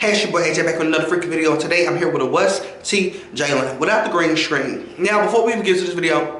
Hey, it's your boy AJ back with another freaking video. Today I'm here with a Sexxy Jada without the green screen. Now, before we even get to this video,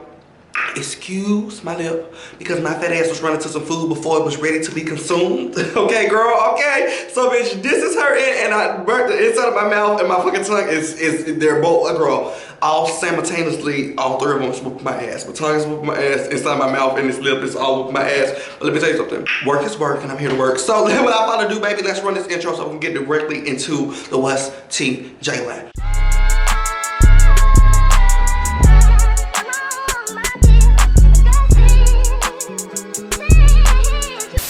excuse my lip because my fat ass was running to some food before it was ready to be consumed. Okay, girl, okay? So, bitch, this is her and I burnt the inside of my mouth and my fucking tongue they're both, girl, all simultaneously, all three of them is whooping my ass. My tongue is whooping my ass, inside my mouth and this lip is all whooping my ass. But let me tell you something, work is work and I'm here to work. So, without further ado, baby, let's run this intro so we can get directly into the Sexxy Jada.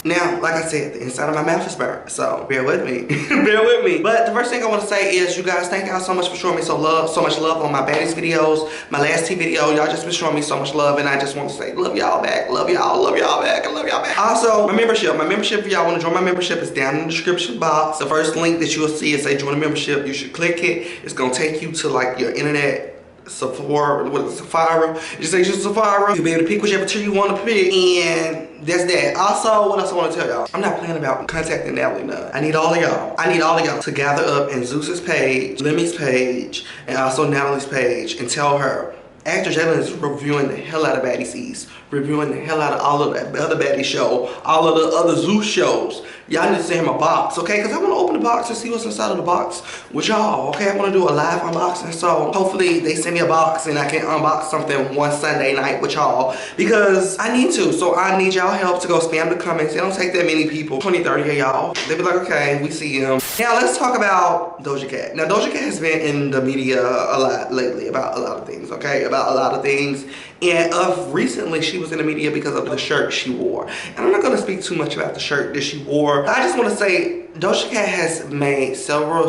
Now, like I said, the inside of my mouth is burnt, so bear with me. Bear with me. But the first thing I want to say is, you guys, thank y'all so much for showing me so much love on my baddies videos. My last T video, y'all just been showing me so much love, and I just want to say, love y'all back, love y'all back, I love y'all back. Also, my membership, if y'all want to join my membership, is down in the description box. The first link that you will see is say join a membership. You should click it. It's gonna take you to like your internet. Safari. It just takes you to Safari. You'll be able to pick whichever tier you want to pick, and that's that. Also, what else I want to tell y'all? I'm not playing about contacting Natalie Nunn. I need all of y'all to gather up in Zeus's page, Lemmy's page, and also Natalie's page, and tell her Actor Jada is reviewing the hell out of Baddies East, reviewing the hell out of all of that other Baddie show, all of the other Zeus shows. Y'all need to send him a box, okay? Because I want to open the box and see what's inside of the box with y'all, okay? I want to do a live unboxing, so hopefully they send me a box and I can unbox something one Sunday night with y'all because I need to. So I need y'all help to go spam the comments. It don't take that many people, 20, 30 of y'all. They be like, okay, we see him. Now let's talk about Doja Cat. Now Doja Cat has been in the media a lot lately about a lot of things, okay? About a lot of things. And recently she was in the media because of the shirt she wore. And I'm not going to speak too much about the shirt that she wore. I just want to say Doja Cat has made several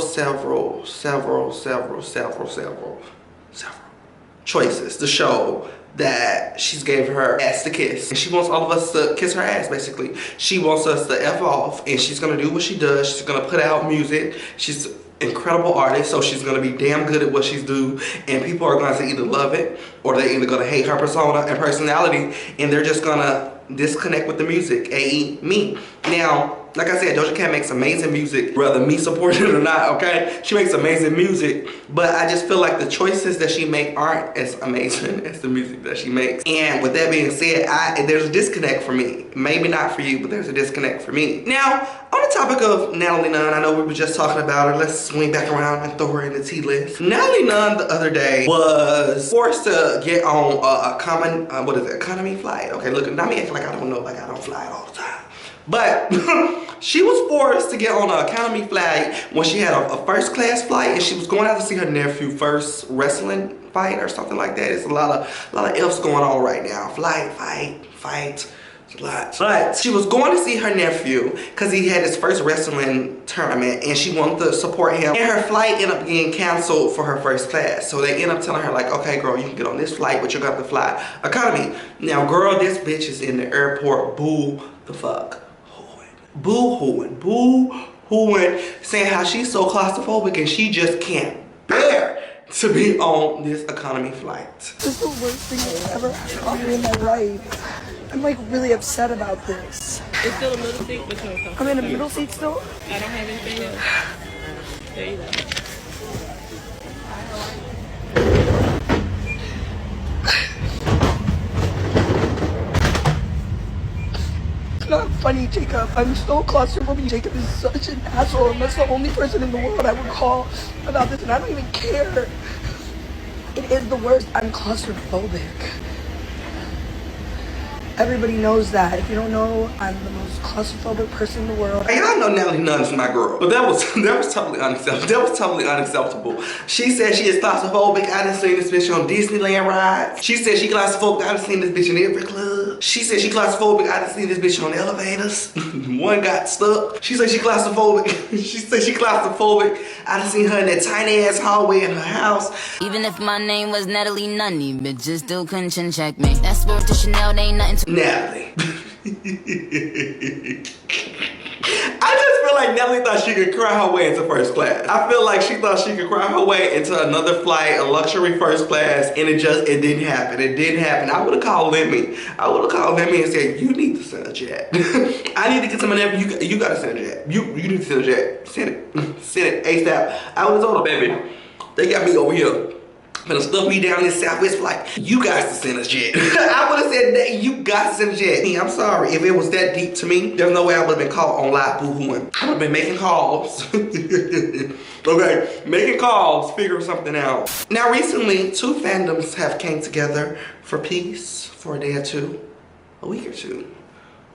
choices to show that she's gave her ass to kiss. And she wants all of us to kiss her ass, basically. She wants us to F off, and she's going to do what she does. She's going to put out music. She's incredible artist, so she's gonna be damn good at what she's do, and people are going to either love it or they're either gonna hate her persona and personality, and they're just gonna disconnect with the music, a.e. me. Now, like I said, Doja Cat makes amazing music, whether me support it or not, okay? She makes amazing music, but I just feel like the choices that she makes aren't as amazing as the music that she makes. And with that being said, there's a disconnect for me. Maybe not for you, but there's a disconnect for me. Now, on the topic of Natalie Nunn, I know we were just talking about her. Let's swing back around and throw her in the tea list. Natalie Nunn the other day was forced to get on economy flight. Okay, look, not me acting like I don't know, like I don't fly all the time. But she was forced to get on an economy flight when she had a first class flight, and she was going out to see her nephew first wrestling fight or something like that. It's a lot of F's going on right now. Fight. It's a lot. But she was going to see her nephew because he had his first wrestling tournament and she wanted to support him. And her flight ended up getting canceled for her first class. So they ended up telling her like, okay girl, you can get on this flight, but you're gonna have to fly economy. Now girl, this bitch is in the airport boo the fuck. Boo-hooing, saying how she's so claustrophobic and she just can't bear to be on this economy flight. This is the worst thing that's ever happened to me in my life. I'm like really upset about this. It's still a middle seat, but you're uncomfortable. I'm in a middle seat still? I don't have anything else. There you go. Not funny, Jacob. I'm so claustrophobic. Jacob is such an asshole, and that's the only person in the world I would call about this, and I don't even care. It is the worst. I'm claustrophobic. Everybody knows that. If you don't know, I'm the most claustrophobic person in the world. Hey, y'all know Natalie Nunn is my girl, but that was totally unacceptable. That was totally unacceptable. She said she is claustrophobic. I done seen this bitch on Disneyland rides. She said she claustrophobic. I done seen this bitch in every club. She said she claustrophobic. I done seen this bitch on elevators. One got stuck. She said she claustrophobic. She said she claustrophobic. I done seen her in that tiny ass hallway in her house. Even if my name was Natalie Nunn, bitches still couldn't chin check me. That's word to Chanel, they ain't nothing to Natalie. I just feel like Natalie thought she could cry her way into first class. I feel like she thought she could cry her way into another flight, a luxury first class, and it didn't happen. It didn't happen. I would have called Lemmy. And said, you need to send a jet. I need to get some of that. You gotta send a jet. You need to send a jet. Send it ASAP. I would have told her, baby, they got me over here. Gonna stuff me down in Southwest flight. You guys to send a jet. I would have said that you guys to send a jet. I'm sorry, if it was that deep to me, there's no way I would have been caught on live boo-hooing. I would have been making calls. Okay, making calls, figuring something out. Now recently, two fandoms have came together for peace for a day or two, a week or two.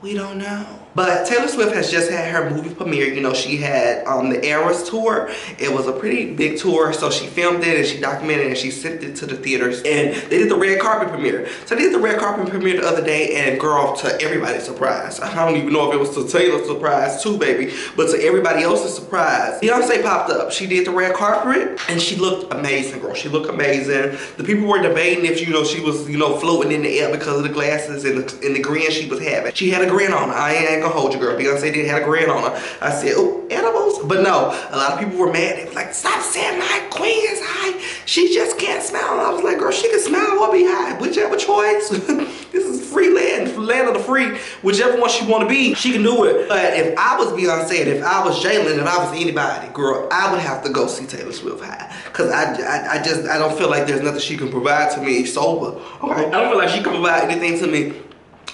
We don't know. But Taylor Swift has just had her movie premiere. You know, she had the Eras tour. It was a pretty big tour, so she filmed it and she documented it and she sent it to the theaters. And they did the red carpet premiere. So they did the red carpet premiere the other day, and girl, to everybody's surprise, I don't even know if it was to Taylor's surprise too, baby, but to everybody else's surprise, Beyonce popped up. She did the red carpet and she looked amazing, girl. She looked amazing. The people were debating if, you know, she was, you know, floating in the air because of the glasses and the grin she was having. She had a grin on her. I ain't gonna hold you, girl. Beyonce did have a grin on her. I said, oh, edibles? But no, a lot of people were mad. They was like, stop saying my queen is high. She just can't smile. And I was like, girl, she can smile or be high. Whichever choice. This is free land, land of the free. Whichever one she want to be, she can do it. But if I was Beyonce, and if I was Jalen, if I was anybody, girl, I would have to go see Taylor Swift high. Because I don't feel like there's nothing she can provide to me sober. Okay? I don't feel like she can provide anything to me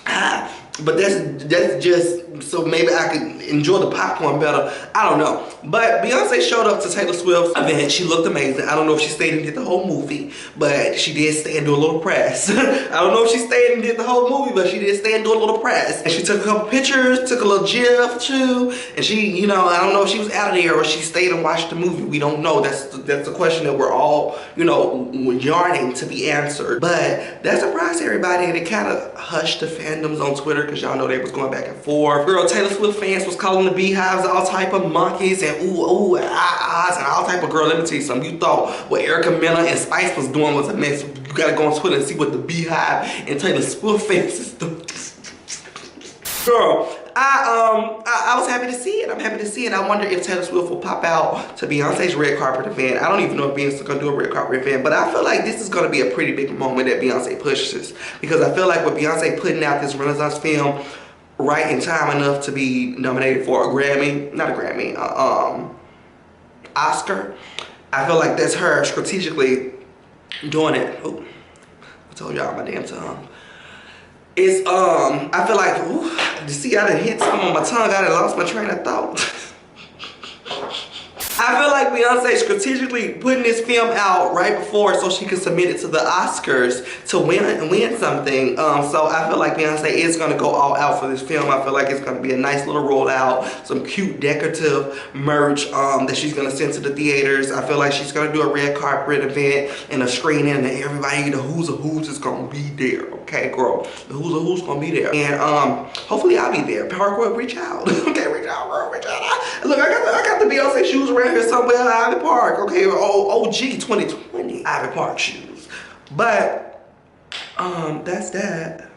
high. But that's just so maybe I could enjoy the popcorn better. I don't know. But Beyonce showed up to Taylor Swift's event. She looked amazing. I don't know if she stayed and did the whole movie, but she did stay and do a little press. I don't know if she stayed and did the whole movie, but she did stay and do a little press. And she took a couple pictures, took a little gif too. And she, you know, I don't know if she was out of there or she stayed and watched the movie. We don't know. That's the question that we're all, you know, yearning to be answered. But that surprised everybody, and it kind of hushed the fandoms on Twitter, because y'all know they was going back and forth. Girl, Taylor Swift fans was calling the beehives all type of monkeys and ooh and ahs and all type of, girl, let me tell you something. You thought what Erica Mena and Spice was doing was a mess. You gotta go on Twitter and see what the beehive and Taylor Swift fans is doing. Girl, I was happy to see it. I'm happy to see it. I wonder if Taylor Swift will pop out to Beyonce's red carpet event. I don't even know if Beyonce's gonna do a red carpet event, but I feel like this is gonna be a pretty big moment that Beyonce pushes, because I feel like with Beyonce putting out this Renaissance film right in time enough to be nominated for a Grammy, not a Grammy, Oscar. I feel like that's her strategically doing it. Oh, I told y'all my damn tongue. It's I feel like, ooh, you see, I done hit something on my tongue. I done lost my train of thought. I feel like Beyonce strategically putting this film out right before so she can submit it to the Oscars to win something. So I feel like Beyonce is gonna go all out for this film. I feel like it's gonna be a nice little rollout, some cute decorative merch that she's gonna send to the theaters. I feel like she's gonna do a red carpet event and a screening, and everybody, the who's of who's is gonna be there. Okay, girl, the who's of who's gonna be there, and hopefully I'll be there. Parkwood, reach out. Okay, reach out, girl, reach out. Look, I got the Beyonce shoes around here somewhere in Ivy Park. Okay, OG 2020 Ivy Park shoes. But that's that.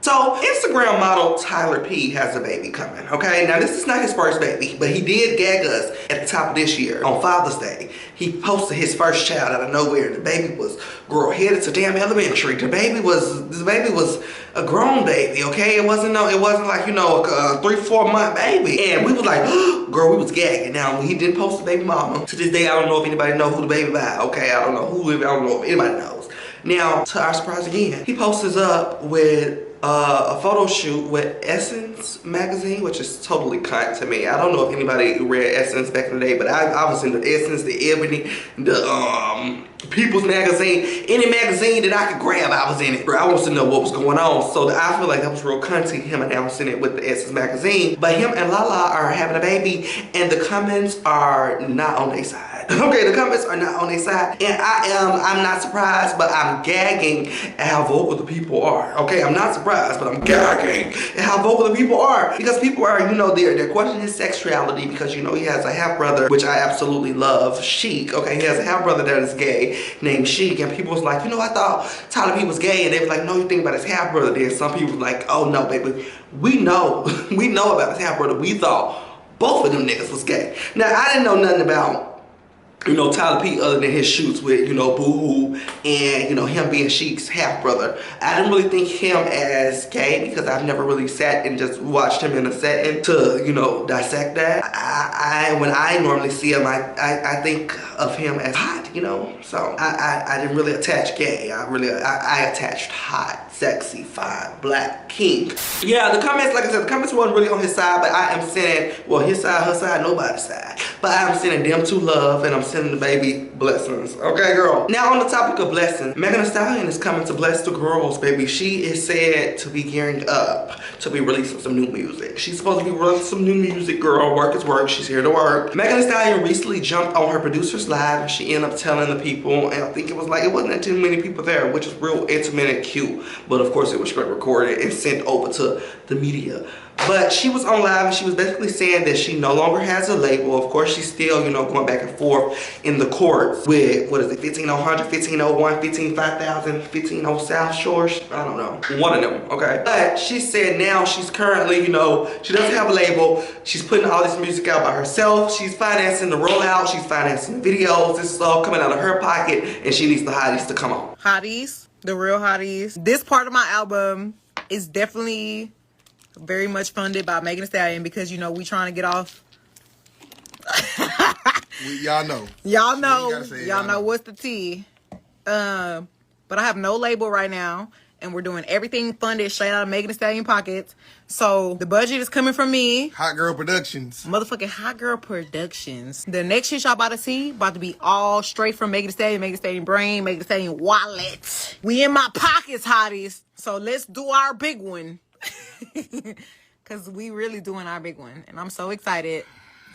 So Instagram model Tyler P has a baby coming, okay? Now this is not his first baby, but he did gag us at the top of this year on Father's Day. He posted his first child out of nowhere. The baby was, girl, headed to damn elementary. This baby was a grown baby, okay? It wasn't like, you know, a 3-4 month baby. And we was like, girl, we was gagging. Now when he didn't post the baby mama, to this day I don't know if anybody know who the baby by, okay? I don't know if anybody knows. Now, to our surprise again, he posts up with a photo shoot with Essence magazine, which is totally kind to me. I don't know if anybody read Essence back in the day, but I was in the Essence, the Ebony, the People's magazine. Any magazine that I could grab, I was in it. I wanted to know what was going on. So I feel like that was real cunty, him announcing it with the Essence magazine. But him and Lala are having a baby, and the comments are not on their side. Okay, the comments are not on their side. And I'm not surprised, but I'm gagging at how vocal the people are. Okay, I'm not surprised, but I'm gagging at how vocal the people are. Because people are, you know, they're questioning his sexuality, because, you know, he has a half-brother, which I absolutely love, Chic. Okay, he has a half-brother that is gay named Chic, and people was like, you know, I thought Tyler P was gay, and they was like, no, you think about his half-brother. Then some people was like, oh no, baby, we know about his half-brother. We thought both of them niggas was gay. Now, I didn't know nothing about, you know, Tyler P other than his shoots with, you know, Boo Hoo and, you know, him being Sheik's half brother. I didn't really think him as gay because I've never really sat and just watched him in a setting to, you know, dissect that. When I normally see him, I think of him as hot, you know. So I didn't really attach gay. I attached hot, sexy, fine, black, king. Yeah, the comments, like I said, the comments weren't really on his side, but I am sending, well, his side, her side, nobody's side. But I am sending them two love, and I'm sending the baby blessings. Okay, girl. Now, on the topic of blessings, Megan Thee Stallion is coming to bless the girls, baby. She is said to be gearing up to be releasing some new music. She's supposed to be releasing some new music, girl. Work is work. She's here to work. Megan Thee Stallion recently jumped on her producer's live, and she ended up telling the people, and I think it was like, it wasn't that too many people there, which is real intimate and cute. But of course, it was straight recorded and sent over to the media. But she was on live and she was basically saying that she no longer has a label. Of course, she's still, you know, going back and forth in the courts with, what is it, 15001, 15001, 15000, 150 South Shores? I don't know. One of them, okay? But she said now she's currently, you know, she doesn't have a label. She's putting all this music out by herself. She's financing the rollout. She's financing the videos. This is all coming out of her pocket and she needs the hotties to come on. Hotties, the real hotties. This part of my album is definitely very much funded by Megan Thee Stallion because, you know, we trying to get off. Y'all know. Y'all know what's the tea. But I have no label right now, and we're doing everything funded straight out of Megan Thee Stallion pockets. So the budget is coming from me. Hot Girl Productions. Motherfucking Hot Girl Productions. The next shit y'all about to see about to be all straight from Megan Thee Stallion, Megan Thee Stallion brain, Megan Thee Stallion wallet. We in my pockets, hotties. So let's do our big one. Because we really doing our big one. And I'm so excited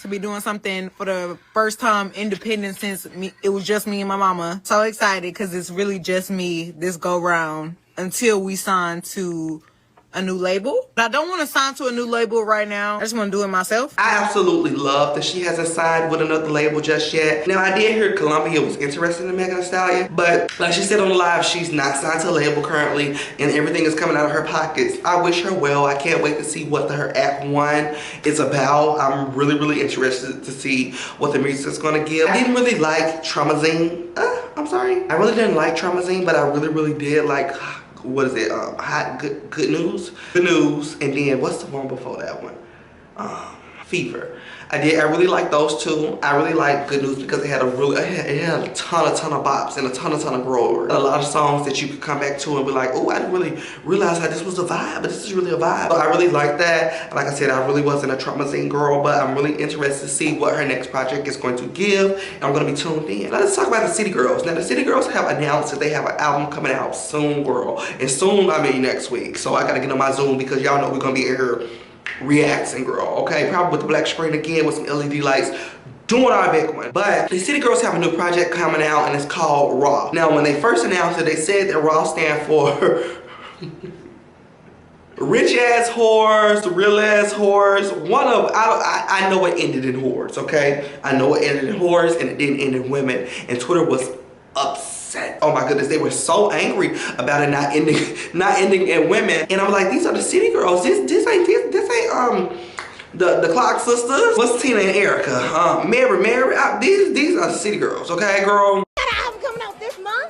to be doing something for the first time independent since it was just me and my mama. So excited because it's really just me this go round until we sign to a new label. But I don't want to sign to a new label right now. I just want to do it myself. I absolutely love that she hasn't signed with another label just yet. Now, I did hear Columbia was interested in Megan Thee Stallion, but like she said on the live, she's not signed to a label currently, and everything is coming out of her pockets. I wish her well. I can't wait to see what her Act 1 is about. I'm really, really interested to see what the music is going to give. I didn't really like Traumazine. I'm sorry. I really didn't like Traumazine, but I really, really did like... what is it? Hot Good News? Good News, and then what's the one before that one? Fever. I really like those two. I really like Good News because it had a ton of bops and a ton of growers. A lot of songs that you could come back to and be like, oh, I didn't really realize how this was a vibe, but this is really a vibe. So I really like that. Like I said, I really wasn't a Traumazine girl, but I'm really interested to see what her next project is going to give, and I'm going to be tuned in. Now let's talk about the City Girls. Now the City Girls have announced that they have an album coming out soon, girl. And soon, I mean next week. So I got to get on my Zoom because y'all know we're going to be in here reacting, girl, okay? Probably with the black screen again with some LED lights, doing our big one. But the City Girls have a new project coming out and it's called Raw. Now when they first announced it, they said that Raw stand for rich ass whores, real ass whores. I know it ended in whores, okay? I know it ended in whores and it didn't end in women, and Twitter was upset. Oh my goodness, they were so angry about it not ending in women. And I'm like, these are the City Girls. This ain't the Clock Sisters. What's Tina and Erica? Mary. These are the City Girls, okay, girl?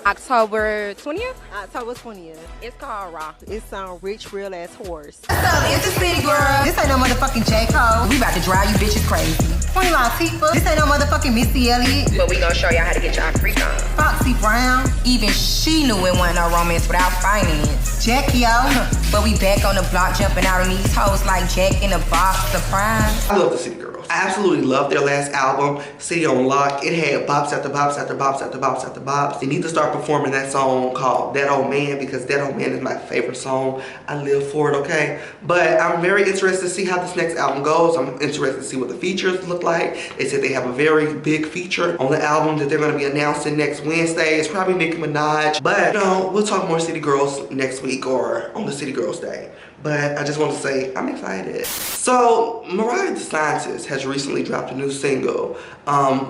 October 20th? October 20th. It's called Raw. It's on rich, real ass horse. What's up? It's the City Girl. This ain't no motherfucking J. Cole. We about to drive you bitches crazy. Queen Latifah. This ain't no motherfucking Missy Elliott. But we gonna show y'all how to get y'all freak on. Foxy Brown. Even she knew it wasn't no romance without finance. Jackie O. But we back on the block jumping out on these hoes like Jack in a box. Surprise. I love the City Girls. I absolutely love their last album, City on Lock. It had bops after bops after bops after bops after bops. They need to start performing that song called That Old Man because That Old Man is my favorite song. I live for it, okay? But I'm very interested to see how this next album goes. I'm interested to see what the features look like. They said they have a very big feature on the album that they're going to be announcing next Wednesday. It's probably Nicki Minaj. But, you know, we'll talk more City Girls next week or on the City Girls Day. But I just want to say, I'm excited. So, Mariah the Scientist has recently dropped a new single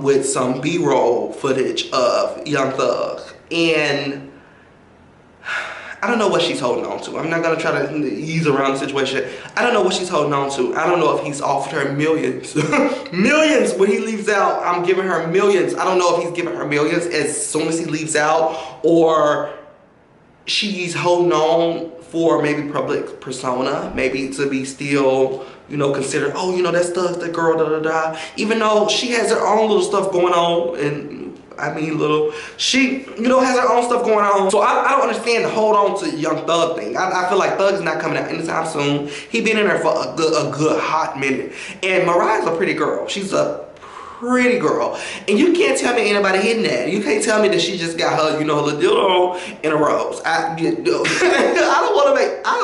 with some B-roll footage of Young Thug. And I don't know what she's holding on to. I'm not gonna try to ease around the situation. I don't know what she's holding on to. I don't know if he's offered her millions. Millions when he leaves out. I'm giving her millions. I don't know if he's giving her millions as soon as he leaves out, or she's holding on for maybe public persona, maybe to be still, you know, considered, oh, you know, that's the girl, da da da. Even though she has her own little stuff going on, and I mean she, you know, has her own stuff going on. So I don't understand the hold on to Young Thug thing. I feel like Thug is not coming out anytime soon. He been in there for a good hot minute. And Mariah's a pretty girl. She's a pretty girl, and you can't tell me anybody hitting that. You can't tell me that she just got her, you know, her little dildo in a rose. I don't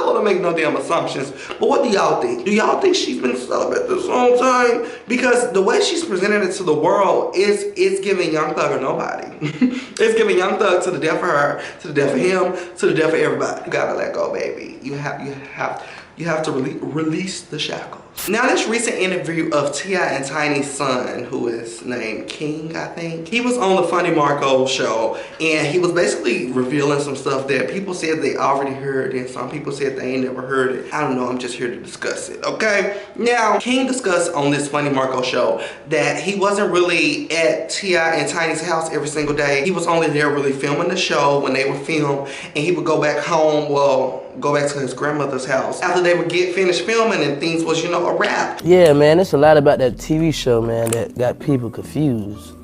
want to make no damn assumptions. But what do y'all think? Do y'all think she's been celibate this whole time? Because the way she's presented it to the world is giving Young Thug or nobody. It's giving Young Thug to the death of her, to the death of him, to the death of everybody. You gotta let go, baby. You have to release the shackles. Now, this recent interview of T.I. and Tiny's son, who is named King, I think, he was on the Funny Marco show, and he was basically revealing some stuff that people said they already heard, and some people said they ain't never heard it. I don't know, I'm just here to discuss it, okay? Now, King discussed on this Funny Marco show that he wasn't really at T.I. and Tiny's house every single day. He was only there really filming the show when they would film, and he would go back home, go back to his grandmother's house after they would get finished filming and things was, you know, a wrap. Yeah, man, it's a lot about that TV show, man, that got people confused.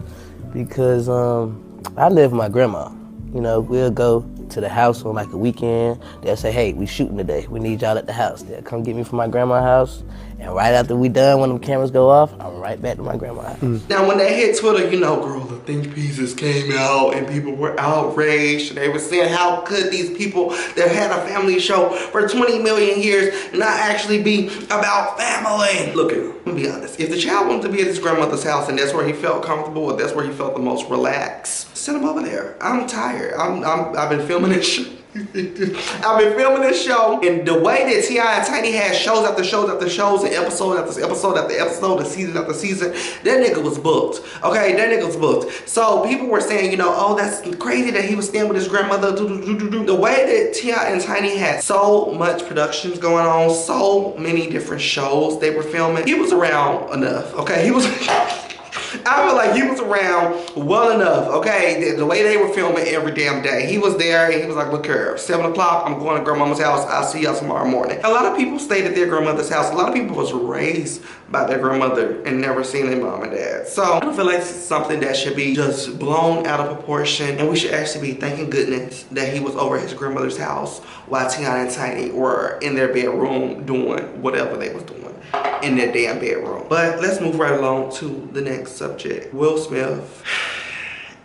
Because I live with my grandma. You know, we'll go to the house on like a weekend. They'll say, hey, we shooting today. We need y'all at the house. They'll come get me from my grandma's house. And right after we done, when the cameras go off, I'm right back to my grandma's house. Now, when they hit Twitter, you know, girl, the think pieces came out and people were outraged. And they were saying, how could these people that had a family show for 20 million years not actually be about family? Look, let me be honest. If the child wanted to be at his grandmother's house and that's where he felt comfortable, or that's where he felt the most relaxed, send him over there. I'm tired. I've been filming this show. I've been filming this show, and the way that T.I. and Tiny had shows after shows after shows and episode after episode after episode and season after season, that nigga was booked. Okay, that nigga was booked. So people were saying, you know, oh, that's crazy that he was staying with his grandmother. The way that T.I. and Tiny had so much productions going on, so many different shows they were filming, he was around enough. Okay, he was. I feel like he was around well enough, okay? The way they were filming every damn day. He was there and he was like, look here, 7 o'clock, I'm going to grandmama's house. I'll see y'all tomorrow morning. A lot of people stayed at their grandmother's house. A lot of people was raised by their grandmother and never seen their mom and dad. So I don't feel like it's something that should be just blown out of proportion, and we should actually be thanking goodness that he was over at his grandmother's house while T.I. and Tiny were in their bedroom doing whatever they was doing in their damn bedroom. But let's move right along to the next subject. Will Smith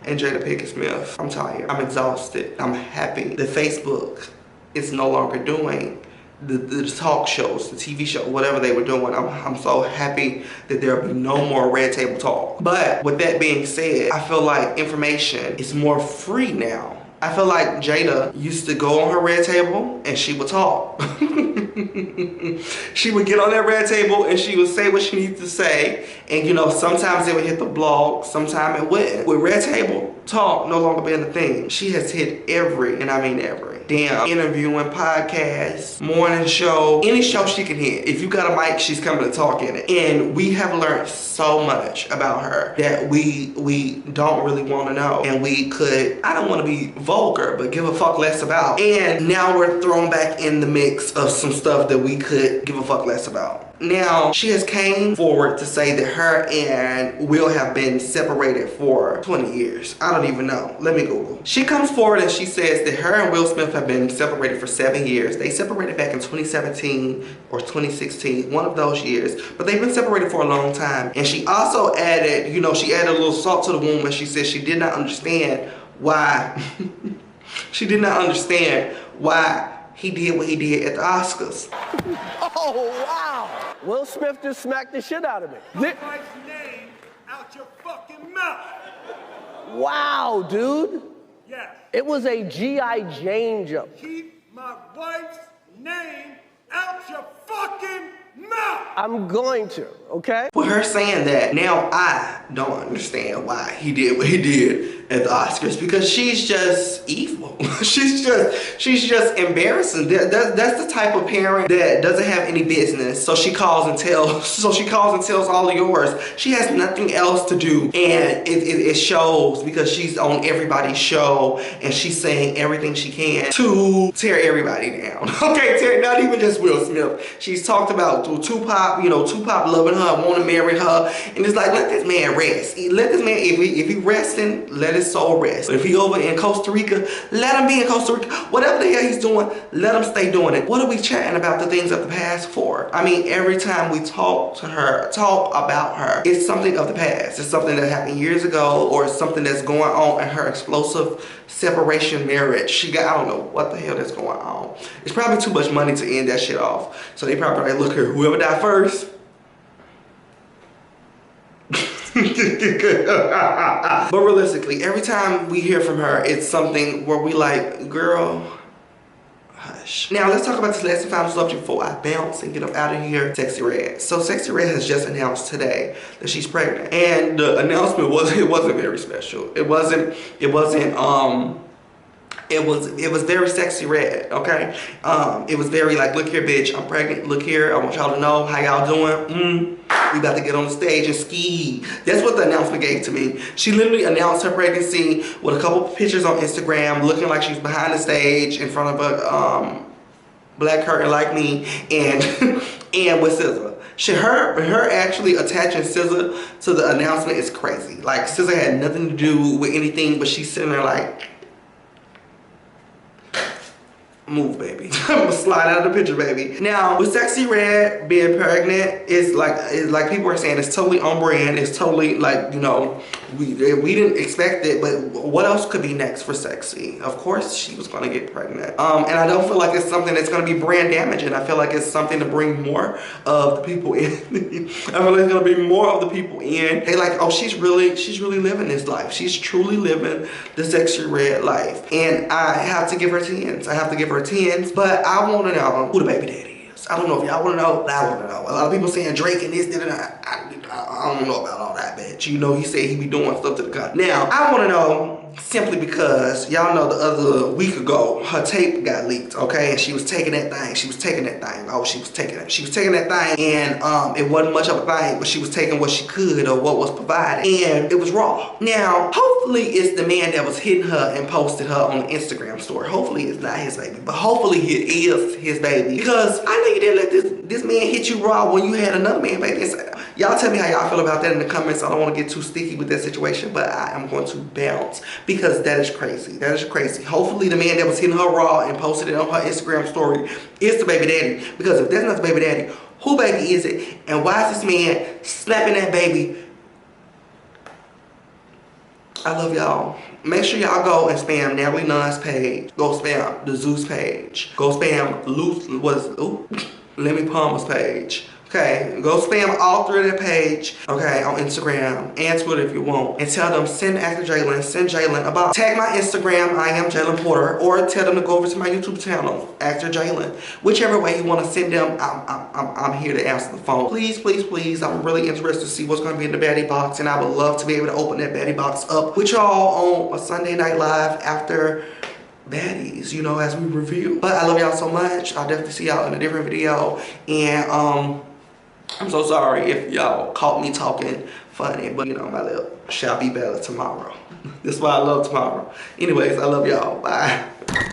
and Jada Pinkett Smith. I'm tired. I'm exhausted. I'm happy that Facebook is no longer doing the talk shows, the TV show, whatever they were doing. I'm so happy that there'll be no more red table talk. But with that being said, I feel like information is more free now. I feel like Jada used to go on her red table and she would talk. She would get on that red table and she would say what she needed to say. And you know, sometimes it would hit the blog, sometimes it wouldn't. With red table talk no longer being a thing, she has hit every, and I mean every, damn interviewing, podcast, morning show, any show she can hit. If you got a mic, she's coming to talk in it. And we have learned so much about her that we don't really want to know. And we could, I don't want to be vulgar, but give a fuck less about. And now we're thrown back in the mix of some stuff that we could give a fuck less about. Now, she has came forward to say that her and Will have been separated for 20 years. I don't even know. Let me Google. She comes forward and she says that her and Will Smith have been separated for 7 years. They separated back in 2017 or 2016, one of those years. But they've been separated for a long time. And she also added, you know, she added a little salt to the wound when she said she did not understand why. She did not understand why he did what he did at the Oscars. Oh, wow. Will Smith just smacked the shit out of me. Wife's name out your fucking mouth. Wow, dude. Yes. It was a G.I. Jane jump. Keep my wife's name out your fucking mouth. I'm going to, okay? With her saying that, now I don't understand why he did what he did at the Oscars, because she's just evil. she's just embarrassing. That's the type of parent that doesn't have any business. So she calls and tells all of yours. She has nothing else to do, and it shows, because she's on everybody's show and she's saying everything she can to tear everybody down. Okay, not even just Will Smith. She's talked about Tupac, Tupac loving her, want to marry her, and it's like, let this man rest. Let this man, if he resting, let his soul rest. If he over in Costa Rica, let him be in Costa Rica. Whatever the hell he's doing, let him stay doing it. What are we chatting about the things of the past for? I mean, every time we talk about her, it's something of the past. It's something that happened years ago, or it's something that's going on in her explosive separation marriage. I don't know what the hell that's going on. It's probably too much money to end that shit off. So they probably like, look here, whoever died first. But realistically, every time we hear from her, it's something where we like, girl, hush. Now let's talk about this last and final subject before I bounce and get up out of here. Sexxy Red. So Sexxy Red has just announced today that she's pregnant, and the announcement wasn't very special. It was very Sexxy Red, okay? It was very like, look here, bitch, I'm pregnant. Look here, I want y'all to know how y'all doing. We about to get on the stage and ski. That's what the announcement gave to me. She literally announced her pregnancy with a couple pictures on Instagram, looking like she's behind the stage in front of a black curtain like me, and and with SZA. Her actually attaching SZA to the announcement is crazy. Like, SZA had nothing to do with anything, but she's sitting there like, move, baby. I'm gonna slide out of the picture, baby. Now, with Sexxy Red being pregnant, it's like people are saying it's totally on brand. It's totally like, we didn't expect it, but what else could be next for Sexxy? Of course, she was gonna get pregnant. And I don't feel like it's something that's gonna be brand damaging. I feel like it's something to bring more of the people in. I feel like it's gonna be more of the people in. They like, oh, she's really living this life. She's truly living the Sexxy Red life. And I have to give her 10s. I have to give her 10s, but I want to know who the baby daddy is. I don't know if y'all want to know, but I want to know. A lot of people saying Drake and this, I don't know about all that, bitch. He said he be doing stuff to the gun. Now, I want to know simply because y'all know the other week ago, her tape got leaked, okay? And she was taking that thing. Oh, she was taking that thing, and it wasn't much of a thing, but she was taking what she could or what was provided, and it was raw. Now, hopefully it's the man that was hitting her and posted her on the Instagram story. Hopefully it's not his baby, but hopefully it is his baby, because I know you didn't let this man hit you raw when you had another man baby inside. Y'all tell me how y'all feel about that in the comments. I don't want to get too sticky with that situation, but I am going to bounce, because that is crazy. That is crazy. Hopefully the man that was hitting her raw and posted it on her Instagram story is the baby daddy, because if that's not the baby daddy, who baby is it? And why is this man slapping that baby? I love y'all. Make sure y'all go and spam Natalie Nunn's page. Go spam the Zeus page. Go spam Lemmy Palmer's page. Okay, go spam all three of their page, okay, on Instagram and Twitter if you want. And tell them, send Actor Jalen, send Jalen about, tag my Instagram, I am Jalen Porter, or tell them to go over to my YouTube channel, Actor Jalen. Whichever way you want to send them, I'm here to answer the phone. Please, please, please, I'm really interested to see what's going to be in the baddie box, and I would love to be able to open that baddie box up with y'all on a Sunday Night Live after baddies, as we review. But I love y'all so much. I'll definitely see y'all in a different video, and I'm so sorry if y'all caught me talking funny, but my lip shall be better tomorrow. That's why I love tomorrow. Anyways, I love y'all. Bye.